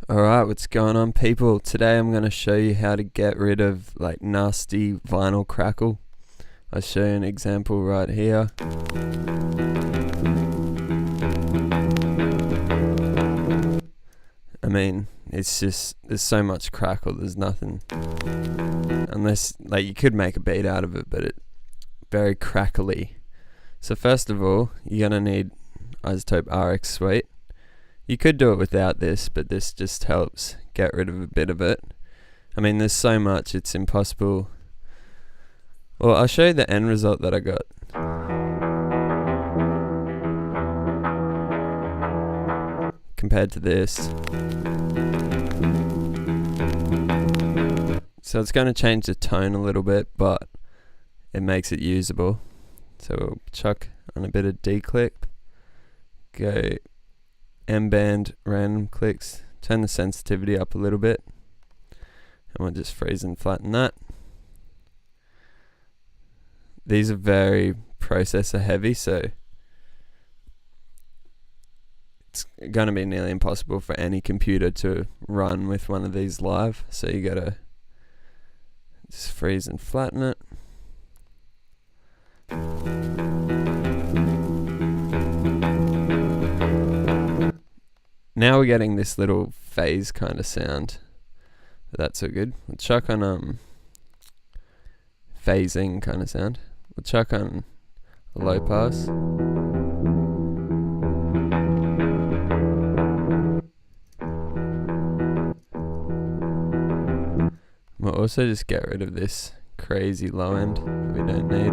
Alright, what's going on, people? Today I'm going to show you how to get rid of like nasty vinyl crackle. I'll show you an example right here. I mean, it's just, there's so much crackle, there's nothing. Unless, like, you could make a beat out of it, but it's very crackly. So first of all, you're going to need Isotope RX Suite. You could do it without this, but this just helps get rid of a bit of it. I mean, there's so much, it's impossible. Well, I'll show you the end result that I got. Compared to this. So it's going to change the tone a little bit, but it makes it usable. So we'll chuck on a bit of D-clip. Go M-band random clicks, turn the sensitivity up a little bit, and we'll just freeze and flatten that. These are very processor heavy, so it's going to be nearly impossible for any computer to run with one of these live, so you gotta just freeze and flatten it. Now we're getting this little phase kind of sound, but that's so good. We'll chuck on phasing kind of sound. We'll chuck on a low pass. We'll also just get rid of this crazy low end that we don't need.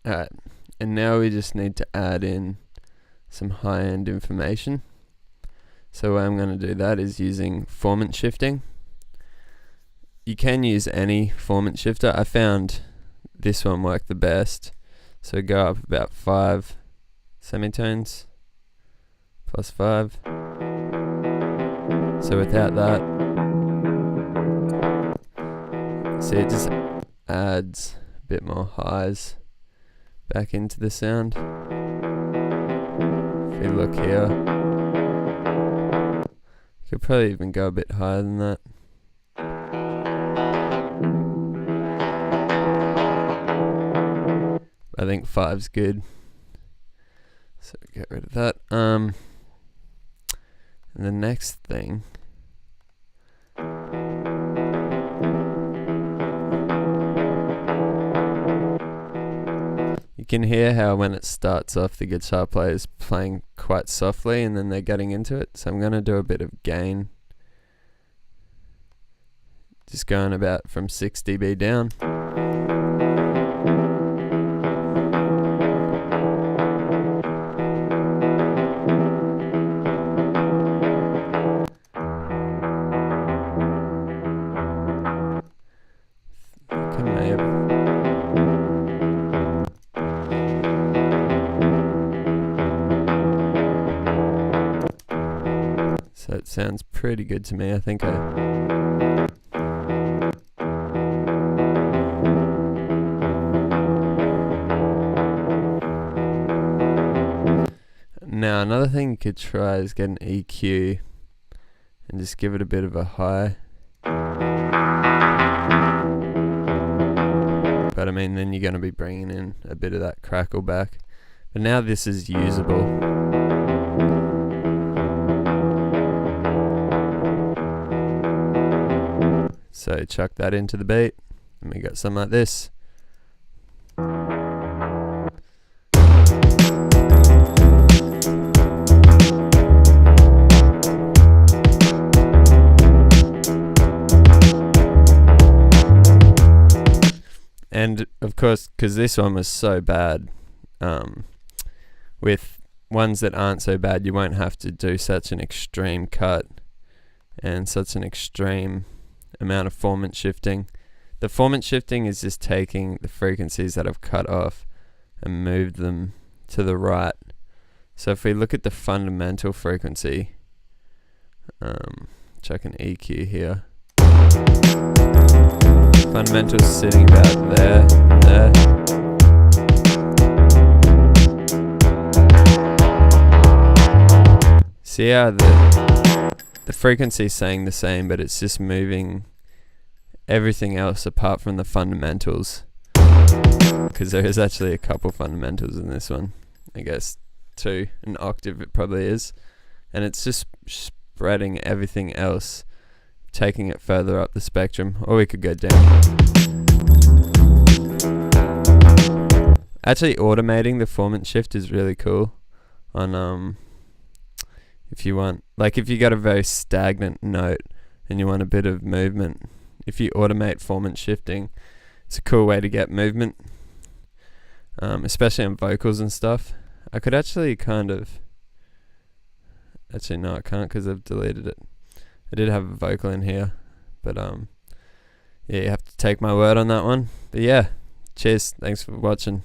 Alright, and now we just need to add in some high-end information. So the way I'm going to do that is using formant shifting. You can use any formant shifter. I found this one worked the best. So go up about 5 semitones, plus 5. So without that, see, it just adds a bit more highs back into the sound. If you look here, you could probably even go a bit higher than that. I think 5's good, so get rid of that. And the next thing, you can hear how when it starts off the guitar player is playing quite softly and then they're getting into it. So I'm going to do a bit of gain, just going about from 6 dB down. So it sounds pretty good to me. I think now another thing you could try is get an EQ and just give it a bit of a high. But I mean, then you're going to be bringing in a bit of that crackle back. But now this is usable. So chuck that into the beat, and we got something like this. And of course, because this one was so bad, with ones that aren't so bad, you won't have to do such an extreme cut and such an extreme amount of formant shifting. The formant shifting is just taking the frequencies that I've cut off and moved them to the right. So if we look at the fundamental frequency, chuck an EQ here. Fundamentals sitting about there, there. See how the frequency is staying the same, but it's just moving everything else apart from the fundamentals. Because there is actually a couple fundamentals in this one. I guess 2, an octave it probably is. And it's just spreading everything else, taking it further up the spectrum, or we could go down. Actually automating the formant shift is really cool on if you want, like if you got a very stagnant note and you want a bit of movement, if you automate formant shifting, it's a cool way to get movement, especially on vocals and stuff. I could actually actually no, I can't because I've deleted it. I did have a vocal in here, but yeah, you have to take my word on that one. But yeah, cheers, thanks for watching.